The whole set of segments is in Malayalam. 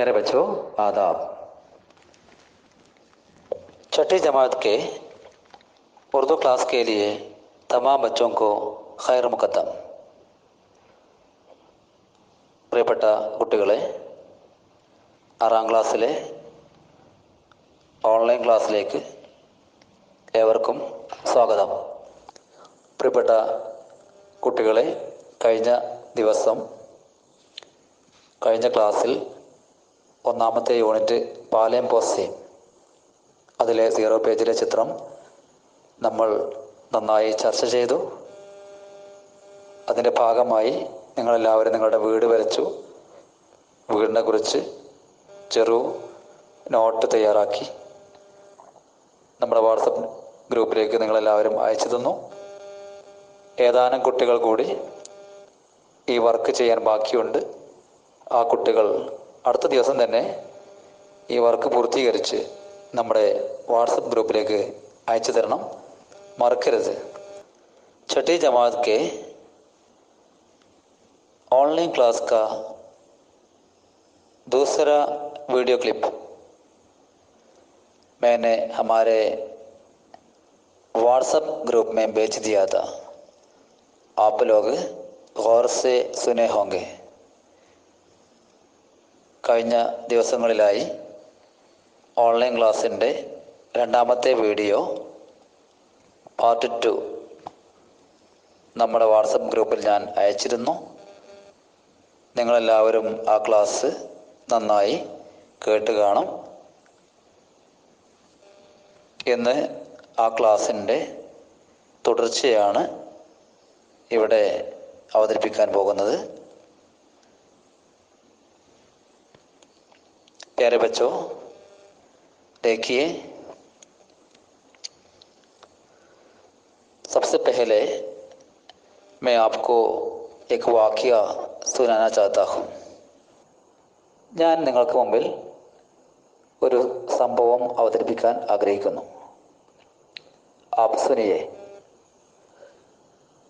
प्यारे बच्चों, आदाब। छठी जमात के उर्दू क्लास के लिए तमाम बच्चों को खैर मुकद्दम। പ്രിയപ്പെട്ട കുട്ടികളെ, 6ാം ക്ലാസ്സിലെ ഓൺലൈൻ ക്ലാസ്സിലേക്ക് ഏവർക്കും സ്വാഗതം. പ്രിയപ്പെട്ട കുട്ടികളെ, കഴിഞ്ഞ ക്ലാസ്സിൽ 1ാമത്തെ യൂണിറ്റ് പാലേം പോസേം, അതിലെ 0 പേജിലെ ചിത്രം നമ്മൾ നന്നായി ചർച്ച ചെയ്തു. അതിൻ്റെ ഭാഗമായി നിങ്ങളെല്ലാവരും നിങ്ങളുടെ വീട് വരച്ചു. വീടിനെ കുറിച്ച് ചെറു നോട്ട് തയ്യാറാക്കി നമ്മുടെ വാട്സപ്പ് ഗ്രൂപ്പിലേക്ക് നിങ്ങളെല്ലാവരും അയച്ചു തന്നു. ഏതാനും കുട്ടികൾ കൂടി ഈ വർക്ക് ചെയ്യാൻ ബാക്കിയുണ്ട്. ആ കുട്ടികൾ അടുത്ത ദിവസം തന്നെ ഈ വർക്ക് പൂർത്തീകരിച്ച് നമ്മുടെ വാട്സപ്പ് ഗ്രൂപ്പിലേക്ക് അയച്ചു തരണം, മറക്കരുത്. छठी जमात के ऑनलाइन क्लास का दूसरा वीडियो क्लिप मैंने हमारे व्हाट्सएप ग्रुप में भेज दिया था. आप लोग गौर से सुने होंगे. കഴിഞ്ഞ ദിവസങ്ങളിലായി ഓൺലൈൻ ക്ലാസ്സിൻ്റെ 2ാമത്തെ വീഡിയോ പാർട്ട് 2 നമ്മുടെ വാട്സപ്പ് ഗ്രൂപ്പിൽ ഞാൻ അയച്ചിരുന്നു. നിങ്ങളെല്ലാവരും ആ ക്ലാസ് നന്നായി കേട്ട് കാണും. ഇന്ന് ആ ക്ലാസ്സിൻ്റെ തുടർച്ചയാണ് ഇവിടെ അവതരിപ്പിക്കാൻ പോകുന്നത്. प्यारे बच्चों, देखिए, सबसे पहले मैं आपको एक वाक़या सुनाना चाहता हूँ. ഞാൻ നിങ്ങൾക്ക് മുമ്പിൽ ഒരു സംഭവം അവതരിപ്പിക്കാൻ ആഗ്രഹിക്കുന്നു. आप सुनिए.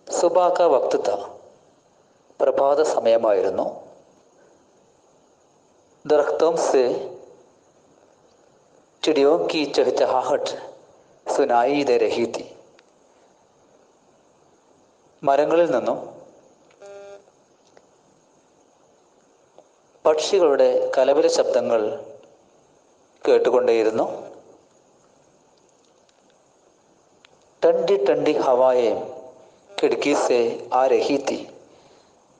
सुबह का वक्त था. പ്രഭാത സമയമായിരുന്നു. दरख्तों से चिड़ियों की चहचहाहट सुनाई दे रही थी. മരങ്ങളിൽ നിന്നും പക്ഷികളുടെ കലപില ശബ്ദങ്ങൾ കേട്ടുകൊണ്ടേയിരുന്നു. ठंडी ठंडी हवाएं खिड़की से आ रही थी.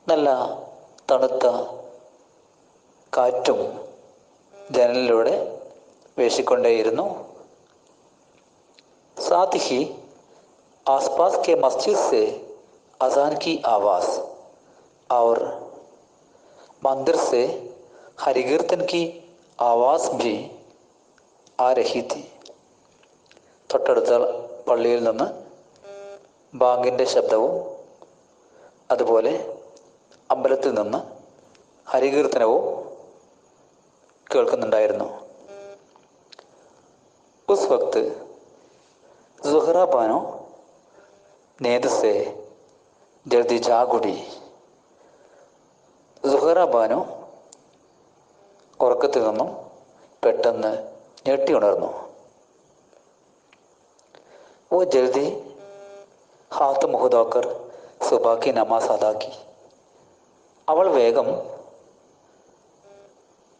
നല്ല തണുത്ത കാറ്റും ജനലിലൂടെ വീശിക്കൊണ്ടേയിരുന്നു. साथ ही आसपास के मस्जिद से अजान की आवाज़ और मंदिर से हरिकीर्तन की आवाज़ भी आ रही थी. തൊട്ടടുത്ത പള്ളിയിൽ നിന്ന് ബാങ്കിൻ്റെ ശബ്ദവും അതുപോലെ അമ്പലത്തിൽ നിന്ന് ഹരികീർത്തനവും കേൾക്കുന്നുണ്ടായിരുന്നു. उस वक्त ज़ुहरा बानो नींद से जल्दी जाग उठी. ज़ुहरा बानो ഉറക്കത്തിൽ നിന്നും പെട്ടെന്ന് ഞെട്ടി ഉണർന്നു. वो जल्दी हाथ मुँह धोकर सुबह की नमाज अदा की. അവൾ വേഗം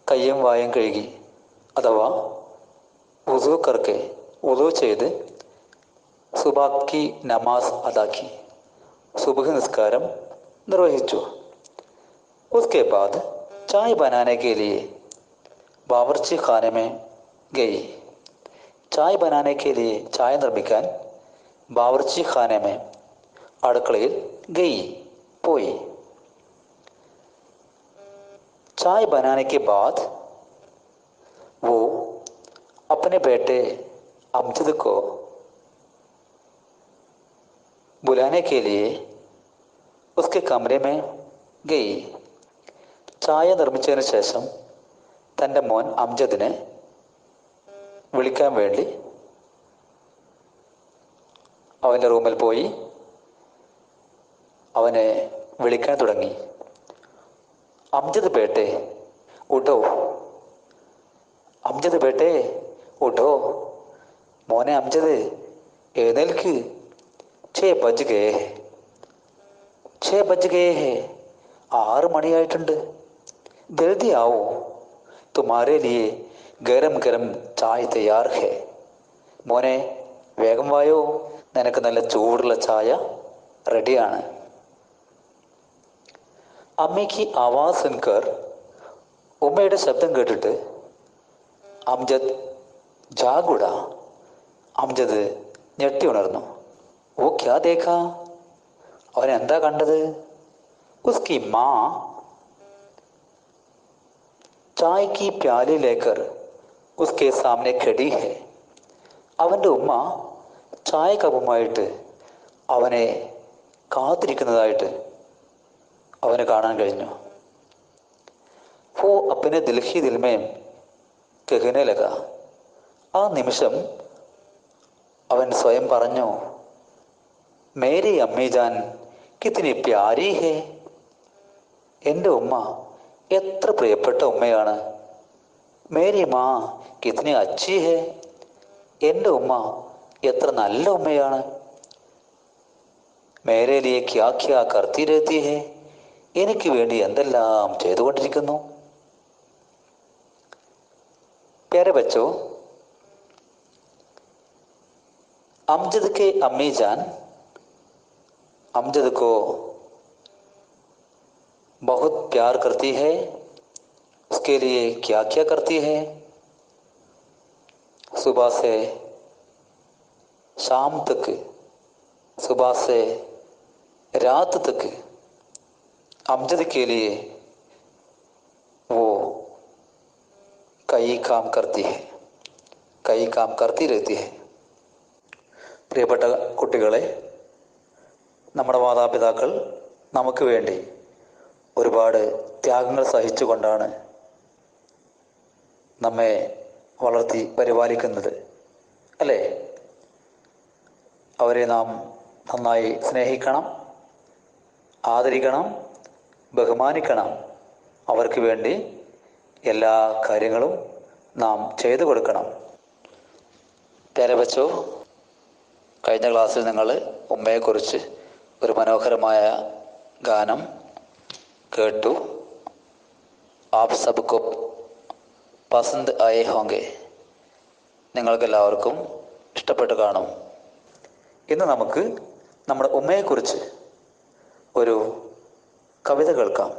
കയ്യും വായും കഴുകി, അഥവാ വുളു ചെയ്ത് സുബഹി നമാസ് അദാക്കി, സുബഹ് നിസ്കാരം നിർവഹിച്ചു. उसके बाद चाय बनाने के लिए बावर्ची खाने में गई. चाय बनाने के लिए ചായ നിർമ്മിക്കാൻ ബാവർച്ചി ഖാനെ में അടുക്കളയിൽ പോയി. चाय बनाने के बाद वो अपने बेटे अमजद को बुलाने के लिए उसके कमरे में गई. ചായ നിർമ്മിച്ചതിന് ശേഷം തൻ്റെ മോൻ അംജദിനെ വിളിക്കാൻ വേണ്ടി അവൻ്റെ റൂമിൽ പോയി അവനെ വിളിക്കാൻ തുടങ്ങി. अमजद बेटे उठो, അംജദ് ബേട്ടെ ഉഠോ, മോനെ അംജദ് എഴുന്നേൽക്ക്, 6 ബജ് ഗയേ ഹെ, 6 ബജ് ഗയേ ഹെ, 6 മണിയായിട്ടുണ്ട്. ജൽദി ആവോ, തുമാരേ ലിയേ ഗരം ഗരം ചായ തയ്യാർ ഹെ. മോനെ വേഗം വായോ, നിനക്ക് നല്ല ചൂടുള്ള ചായ റെഡിയാണ്. അമ്മയ്ക്ക് ആവാസ് സുൻകർ, ഉമ്മയുടെ ശബ്ദം കേട്ടിട്ട് അംജദ് ജാഗുട, അംജദ് ഞെട്ടി ഉണർന്നു. ഓ ക്യാ ദേഖാ, അവൻ എന്താ കണ്ടത്? ഉസ്കി മാ ചായ കി പ്യാലി ലേക്കർ ഉസ്കെ സാമനെ ഖടി ഹെ. അവൻ്റെ ഉമ്മ ചായ കപ്പുമായിട്ട് അവനെ കാത്തിരിക്കുന്നതായിട്ട് അവന് കാണാൻ കഴിഞ്ഞു. वो अपने दिल ही दिल में कहने लगा, ആ നിമിഷം അവൻ സ്വയം പറഞ്ഞു, മേരി അമ്മി ജാൻ കിത്നി പ്യാരി ഹേ, എൻ്റെ ഉമ്മ എത്ര പ്രിയപ്പെട്ട ഉമ്മയാണ്. മേരി മാ കിത്നി അച്ചി ഹേ, എൻ്റെ ഉമ്മ എത്ര നല്ല ഉമ്മയാണ്. മേരെ ലിയെ ക്യാ ക്യാ കർത്തി രഹത്തി ഹേ, എനിക്ക് വേണ്ടി എന്തെല്ലാം ചെയ്തുകൊണ്ടിരിക്കുന്നു. प्यारे बच्चों, अमजद के अम्मी जान अमजद को बहुत प्यार करती है. उसके लिए क्या क्या करती है? सुबह से शाम तक, सुबह से रात तक अमजद के लिए वो कई काम करती है, कई काम करती रहती है. പ്രിയപ്പെട്ട കുട്ടികളെ, നമ്മുടെ മാതാപിതാക്കൾ നമുക്ക് വേണ്ടി ഒരുപാട് ത്യാഗങ്ങൾ സഹിച്ചുകൊണ്ടാണ് നമ്മെ വളർത്തി പരിപാലിക്കുന്നത്, അല്ലേ? അവരെ നാം നന്നായി സ്നേഹിക്കണം, ആദരിക്കണം, ബഹുമാനിക്കണം. അവർക്ക് വേണ്ടി എല്ലാ കാര്യങ്ങളും നാം ചെയ്തു കൊടുക്കണം. പ്യാരെ ബച്ചോ, കഴിഞ്ഞ ക്ലാസ്സിൽ നിങ്ങൾ ഉമ്മയെക്കുറിച്ച് ഒരു മനോഹരമായ ഗാനം കേട്ടു. ആപ് സബ്കോ പസന്ത് ആയേ ഹോങ്കെ, നിങ്ങൾക്കെല്ലാവർക്കും ഇഷ്ടപ്പെട്ട് കാണും. ഇന്ന് നമുക്ക് നമ്മുടെ ഉമ്മയെക്കുറിച്ച് ഒരു കവിത കേൾക്കാം.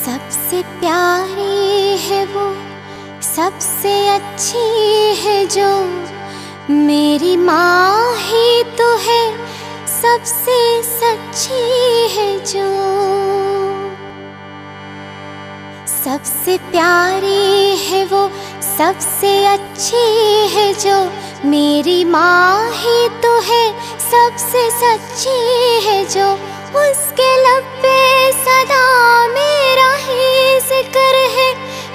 सबसे प्यारी है वो, सबसे अच्छी है जो, मेरी माँ ही तो है, सबसे सच्ची है जो. सबसे प्यारी है वो, सबसे अच्छी है जो, मेरी माँ ही तो है, सबसे सच्ची है जो. उसके लब पे सदा मेरा ही जिक्र है,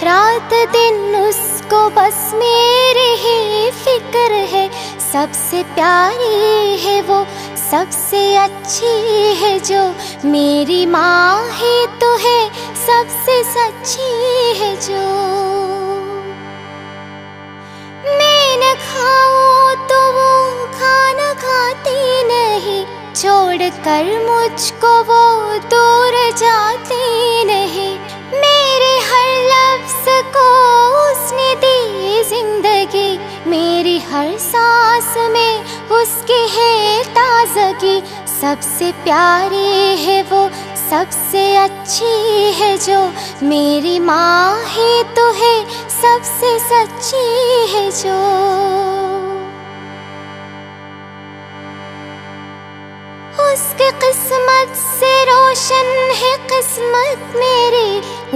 रात दिन उसको बस मेरी ही फिक्र है. सबसे प्यारी है वो, सबसे अच्छी है जो, मेरी माँ ही तो है, सबसे सच्ची है जो. मैं न खाऊं तो वो खाना खाती नहीं, छोड़ कर मुझको वो दूर जाती नहीं. मेरे हर लफ्ज़ को उसने दी जिंदगी, मेरी हर सांस में उसकी है ताज़गी. सबसे प्यारी है वो, सबसे अच्छी है जो, मेरी माँ ही तो है, सबसे सच्ची है जो. उसके किस्मत से रोशन है किस्मत मेरी,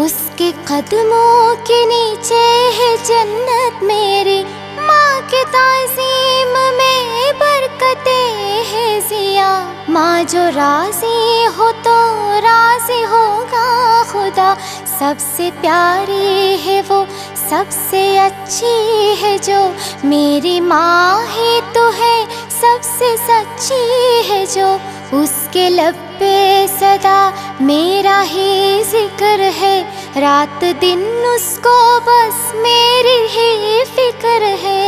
उसके कदमों के नीचे है जन्नत मेरी. माँ के ताज़ीम में बरकतें है ज़िया, माँ जो राज़ी हो तो राज़ी होगा खुदा. सबसे प्यारी है वो, सबसे अच्छी है जो, मेरी माँ ही तो है, सबसे सच्ची है जो, उसके लब पे सदा मेरा ही जिक्र है, रात दिन उसको बस मेरी ही फिक्र है।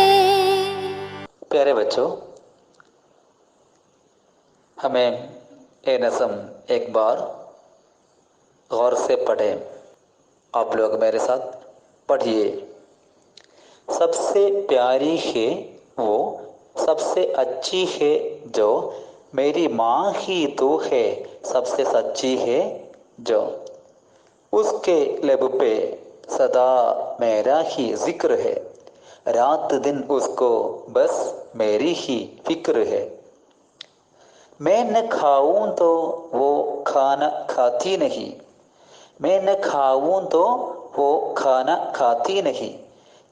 प्यारे बच्चों, हमें ये नज़म एक बार गौर से पढ़ें। आप लोग मेरे साथ पढ़िए। सबसे प्यारी है वो, सबसे अच्छी है जो, मेरी माँ ही तो है, सबसे सच्ची है जो, उसके लब पे सदा मेरा ही जिक्र है, रात दिन उसको बस मेरी ही फिक्र है। मैं न खाऊं तो वो खाना खाती नहीं, मैं न खाऊं तो वो खाना खाती नहीं,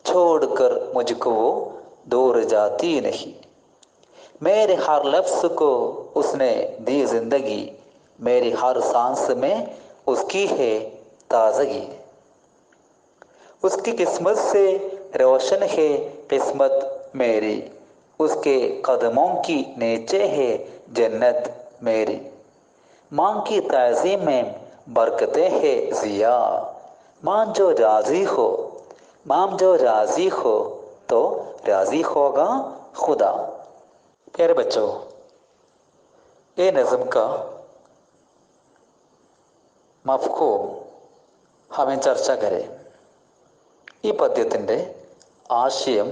छोड़कर मुझको वो दूर जाती नहीं। मेरे हर लफ्ज़ को उसने दी जिंदगी, मेरी हर सांस में उसकी है ताजगी। उसकी किस्मत से रोशन है किस्मत मेरी, उसके कदमों की नीचे है जन्नत मेरी। माँ की ताज़ीम में बरकतें है ज़िया, माँ जो राज़ी हो, माँ जो राज़ी हो तो राज़ी होगा खुदा। प्यारे बच्चों, ये नज़म का മഫ്ഹൂം ഹമേ ചർച്ച കരെ. ഈ പദ്യത്തിൻ്റെ ആശയം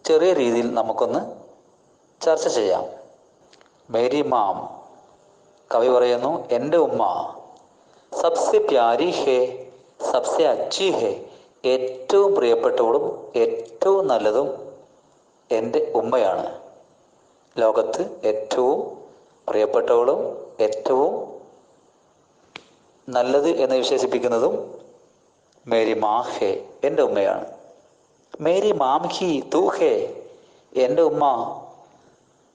ചെറിയ രീതിയിൽ നമുക്കൊന്ന് ചർച്ച ചെയ്യാം. മേരി മാം, കവി പറയുന്നു, എൻ്റെ ഉമ്മ, സബ്സെ പ്യാരി ഹേ സബ്സെ അച്ചി ഹേ, ഏറ്റവും പ്രിയപ്പെട്ടവളും ഏറ്റവും നല്ലതും എൻ്റെ ഉമ്മയാണ്. ലോകത്ത് ഏറ്റവും പ്രിയപ്പെട്ടവളും ഏറ്റവും നല്ലത് എന്ന് വിശേഷിപ്പിക്കുന്നതും മേരി മാ ഹേ, എൻ്റെ ഉമ്മയാണ്. മേരി മാം ഹി തൂ ഹേ, എൻ്റെ ഉമ്മ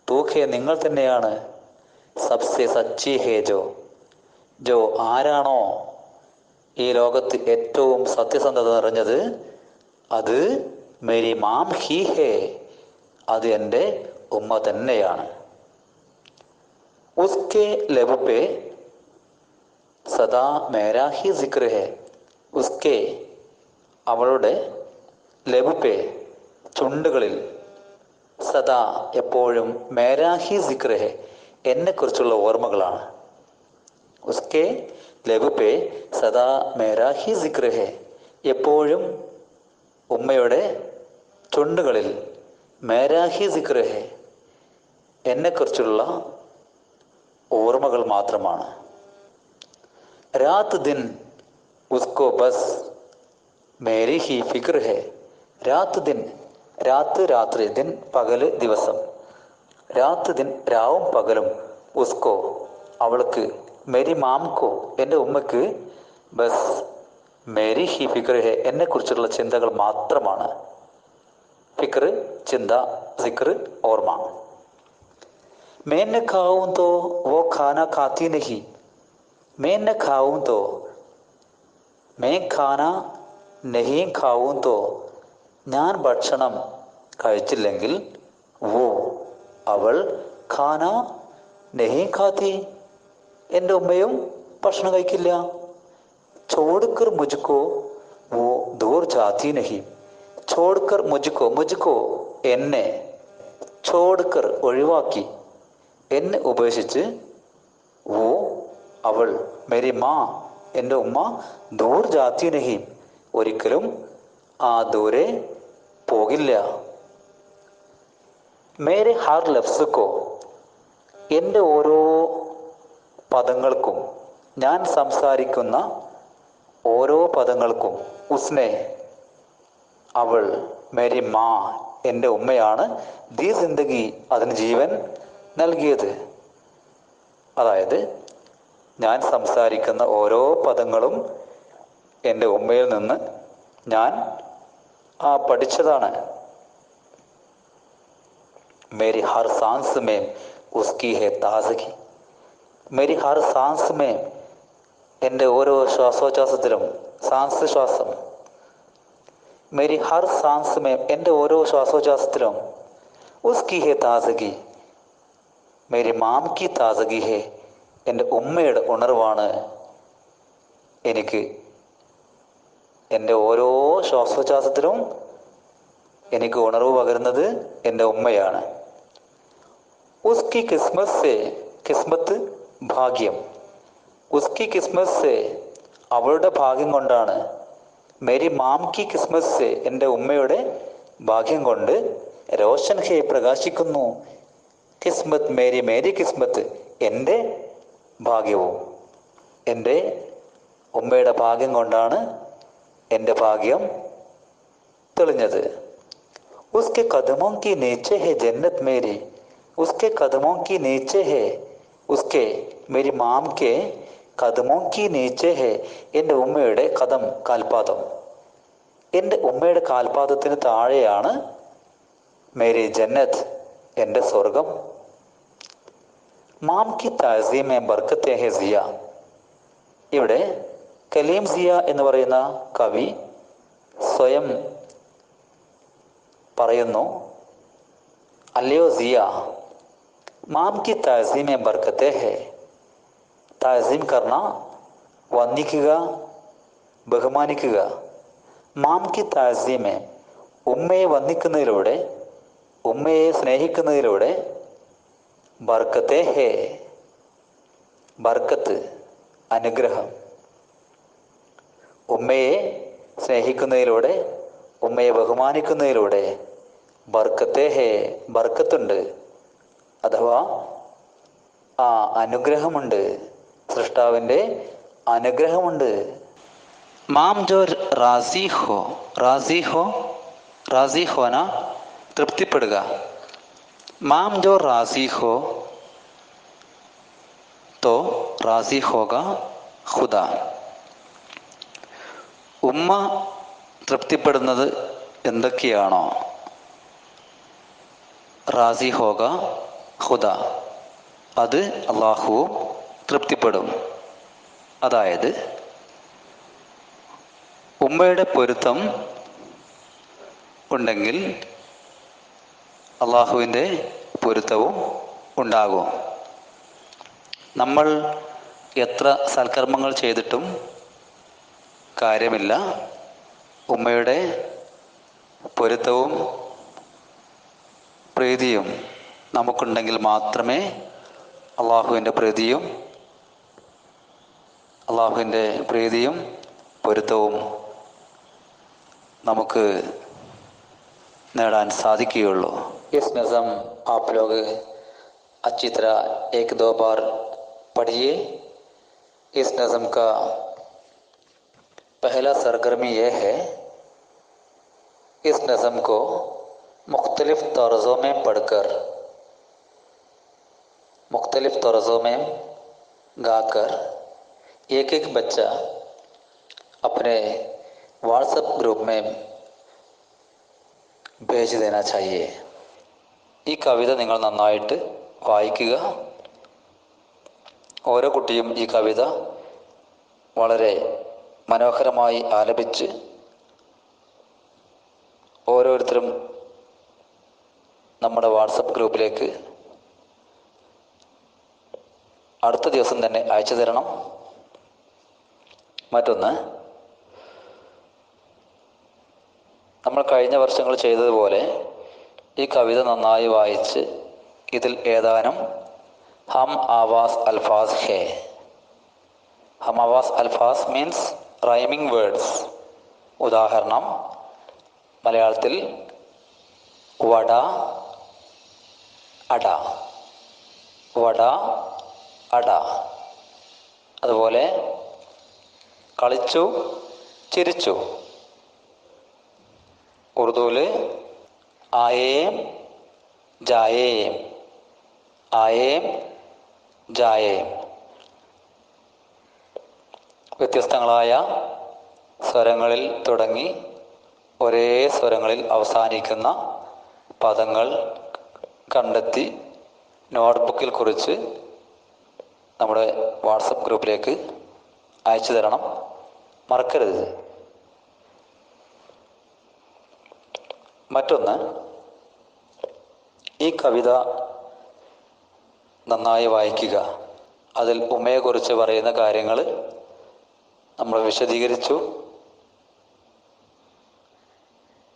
തൂ ഹേ, നിങ്ങൾ തന്നെയാണ്. സബ്സെ സച്ചി ഹേ ജോ, ജോ ആരാണോ ഈ ലോകത്ത് ഏറ്റവും സത്യസന്ധത നിറഞ്ഞത്, അത് മേരി മാം ഹി ഹേ, അത് എൻ്റെ ഉമ്മ തന്നെയാണ്. ഉസ്കെ ലബ് പേ സദാ മേരാ ഹി സിക്ർ ഹേ, ഉസ്കെ അവളുടെ ലബ് പേ ചുണ്ടുകളിൽ, സദാ എപ്പോഴും, മേരാ ഹി സിക്ർ ഹേ എന്നെക്കുറിച്ചുള്ള ഓർമ്മകളാണ്. ഉസ്കെ ലബ് പേ സദാ മേരാ ഹി സിക്ർ ഹേ, എപ്പോഴും ഉമ്മയുടെ ചുണ്ടുകളിൽ മേരാ ഹി സിക്ർ ഹേ എന്നെക്കുറിച്ചുള്ള ഓർമ്മകൾ മാത്രമാണ്. രാത് ദിൻ ഉസ്കോ ബസ് മേരി ഹി ഫിക്ർ ഹേ, രാത് ദിൻ, രാത്ത് രാത്രി, ദിൻ പകല് ദിവസം, രാത്ത് ദിൻ രാവും പകലും, ഉസ്കോ അവൾക്ക്, മേരി മാംകോ എൻ്റെ ഉമ്മക്ക്, ബസ് മേരി ഹി ഫിക്ർ ഹേ എന്നെക്കുറിച്ചുള്ള ചിന്തകൾ മാത്രമാണ്. ഫിക്ർ ചിന്ത, സിക്ർ ഓർമ്മ. मैं न खाऊं तो वो खाना खाती नहीं, मैं न खाऊं तो, मैं खाना नहीं खाऊं तो, ഞാൻ ഭക്ഷണം കഴിച്ചില്ലെങ്കിൽ, വോ അവൾ, ഖാന നഹി ഖാത്തി എൻ്റെ ഉമ്മയും ഭക്ഷണം കഴിക്കില്ല. ചോടുക്കർ മുജ്കോ വോ ദൂർ ജാതി നഹി, ചോടുക്കർ മുജ്കോ, മുജ്കോ എന്നെ, ചോടുക്കർ ഒഴിവാക്കി, എന്നെ ഉപേക്ഷിച്ച്, വോ അവൾ, മേരി മാ എൻ്റെ ഉമ്മ, ദൂർ ജാതി നഹി ഒരിക്കലും ആ ദൂരെ പോകില്ല. മേരെ ഹർ ലഫ്സ് കോ എൻ്റെ ഓരോ പദങ്ങൾക്കും, ഞാൻ സംസാരിക്കുന്ന ഓരോ പദങ്ങൾക്കും, ഉസ്നെ അവൾ, മേരി മാ എൻ്റെ ഉമ്മയാണ്, ദി സിന്ദഗി അതിന് ജീവൻ നൽകിയത്. അതായത് ഞാൻ സംസാരിക്കുന്ന ഓരോ പദങ്ങളും എൻ്റെ ഉമ്മയിൽ നിന്ന് ഞാൻ പഠിച്ചതാണ്. മേരി ഹർ സാൻസ് മേ ഉസ്കി ഹേ താസഗി, മേരി ഹർ സാൻസ് മേ എൻ്റെ ഓരോ ശ്വാസോച്ഛ്വാസത്തിലും, സാൻസ് ശ്വാസം, മേരി ഹർ സാൻസ് മേ എൻ്റെ ഓരോ ശ്വാസോച്ഛ്വാസത്തിലും, ഉസ്കി ഹേ താസഗി മേരി മാം കി താസഗി ഹെ, എൻ്റെ ഉമ്മയുടെ ഉണർവാണ് എനിക്ക്. എൻ്റെ ഓരോ ശ്വാസോച്ഛ്വാസത്തിലും എനിക്ക് ഉണർവ് പകരുന്നത് എൻ്റെ ഉമ്മയാണ്. ഉസ്കി കിസ്മത്ത് സെ, കിസ്മത്ത് ഭാഗ്യം, ഉസ്കി കിസ്മത്ത് സെ അവളുടെ ഭാഗ്യം കൊണ്ടാണ്, മേരി മാം കി കിസ്മത്ത് സെ എൻ്റെ ഉമ്മയുടെ ഭാഗ്യം കൊണ്ട്, രോഷൻ ഹെ പ്രകാശിക്കുന്നു, കിസ്മത്ത് മേരി മേരി കിസ്മത്ത് എൻ്റെ ഭാഗ്യവും. എൻ്റെ ഉമ്മയുടെ ഭാഗ്യം കൊണ്ടാണ് എൻ്റെ ഭാഗ്യം തെളിഞ്ഞത്. ഉസ്കെ കദമോं की नीचे है जन्नत मेरी, उसके कदमों की नीचे है, उसके मेरी മാം के കദമോं की नीचे है, എൻ്റെ ഉമ്മയുടെ കദം കാൽപാദം, എൻ്റെ ഉമ്മയുടെ കാൽപാദത്തിന് താഴെയാണ് മേരി ജന്നത്ത് എൻ്റെ സ്വർഗം. മാം കി താസീമെ ബർക്കത്തെ ഹെ സിയ, ഇവിടെ കലീം സിയ എന്ന് പറയുന്ന കവി സ്വയം പറയുന്നു, അല്ലയോ സിയ, മാം കി താസീമെ ബർക്കത്തെ ഹെ, താസീം കർണ വന്ദിക്കുക, ബഹുമാനിക്കുക. മാം കി താസീമെ ഉമ്മയെ വന്ദിക്കുന്നതിലൂടെ, ഉമ്മയെ സ്നേഹിക്കുന്നതിലൂടെ, ബർക്കത്തെ ഹേ ബർക്കത്ത് അനുഗ്രഹം, ഉമ്മയെ സ്നേഹിക്കുന്നതിലൂടെ, ഉമ്മയെ ബഹുമാനിക്കുന്നതിലൂടെ ബർക്കത്തെ ഹേ ബർക്കത്തുണ്ട്, അഥവാ ആ അനുഗ്രഹമുണ്ട്, സൃഷ്ടാവിൻ്റെ അനുഗ്രഹമുണ്ട്. മാം ജോ റാസി ഹോ, റാസി ഹോ, റാസി ഹോന തൃപ്തിപ്പെടുക. മാം ജോ റാസി ഹോ തോ റാസി ഹോഗ ഖുദ, ഉമ്മ തൃപ്തിപ്പെടുന്നത് എന്തൊക്കെയാണോ, റാസി ഹോഗ ഖുദ, അത് അള്ളാഹുവും തൃപ്തിപ്പെടും. അതായത് ഉമ്മയുടെ പൊരുത്തം ഉണ്ടെങ്കിൽ അള്ളാഹുവിൻ്റെ പൊരുത്തവും ഉണ്ടാകും. നമ്മൾ എത്ര സൽക്കർമ്മങ്ങൾ ചെയ്തിട്ടും കാര്യമില്ല, ഉമ്മയുടെ പൊരുത്തവും പ്രീതിയും നമുക്കുണ്ടെങ്കിൽ മാത്രമേ അള്ളാഹുവിൻ്റെ പ്രീതിയും പൊരുത്തവും നമുക്ക് നേടാൻ സാധിക്കുകയുള്ളൂ. इस नज़म आप लोग अच्छी तरह एक दो बार पढ़िए. इस नज़म का पहला सरगर्मी यह है, इस नज़म को मुख्तलिफ तर्ज़ों में पढ़कर, मुख्तलिफ तर्ज़ों में गाकर एक एक बच्चा अपने व्हाट्सएप ग्रुप में भेज देना चाहिए. ഈ കവിത നിങ്ങൾ നന്നായിട്ട് വായിക്കുക. ഓരോ കുട്ടിയും ഈ കവിത വളരെ മനോഹരമായി ആലപിച്ച് ഓരോരുത്തരും നമ്മുടെ വാട്സപ്പ് ഗ്രൂപ്പിലേക്ക് അടുത്ത ദിവസം തന്നെ അയച്ചു തരണം. മറ്റൊന്ന്, നമ്മൾ കഴിഞ്ഞ വർഷങ്ങൾ ചെയ്തതുപോലെ ഈ കവിത നന്നായി വായിച്ച് ഇതിൽ ഏതാനും ഹം ആവാസ് അൽഫാസ് ഹേ, ഹം ആവാസ് അൽഫാസ് മീൻസ് റൈമിംഗ് വേർഡ്സ്. ഉദാഹരണം, മലയാളത്തിൽ വട, അട, വട, അട. അതുപോലെ കളിച്ചു, ചിരിച്ചു. ഉറുദുവിൽ ആയേം ജായേം, ആയേം ജായേം. വ്യത്യസ്തങ്ങളായ സ്വരങ്ങളിൽ തുടങ്ങി ഒരേ സ്വരങ്ങളിൽ അവസാനിക്കുന്ന പദങ്ങൾ കണ്ടെത്തി നോട്ട്ബുക്കിൽ കുറിച്ച് നമ്മുടെ വാട്സപ്പ് ഗ്രൂപ്പിലേക്ക് അയച്ചു തരണം. മറക്കരുത്. മറ്റൊന്ന്, ഈ കവിത നന്നായി വായിക്കുക. അതിൽ ഉമ്മയെക്കുറിച്ച് പറയുന്ന കാര്യങ്ങൾ നമ്മൾ വിശദീകരിച്ചു.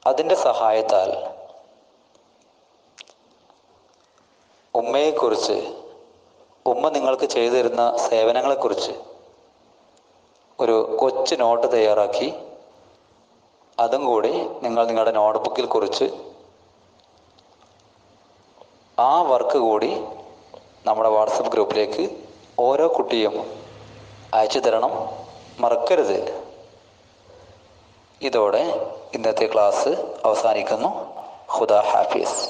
അതിൻ്റെ സഹായത്താൽ ഉമ്മയെക്കുറിച്ച്, ഉമ്മ നിങ്ങൾക്ക് ചെയ്തു തരുന്ന സേവനങ്ങളെക്കുറിച്ച് ഒരു കൊച്ചു നോട്ട് തയ്യാറാക്കി അതും കൂടി നിങ്ങൾ നിങ്ങളുടെ നോട്ട് ബുക്കിൽ കുറിച്ച് ആ വർക്ക് കൂടി നമ്മുടെ വാട്സപ്പ് ഗ്രൂപ്പിലേക്ക് ഓരോ കുട്ടിയും അയച്ചു തരണം, മറക്കരുത്. ഇതോടെ ഇന്നത്തെ ക്ലാസ് അവസാനിക്കുന്നു. ഖുദാ ഹാഫിസ്.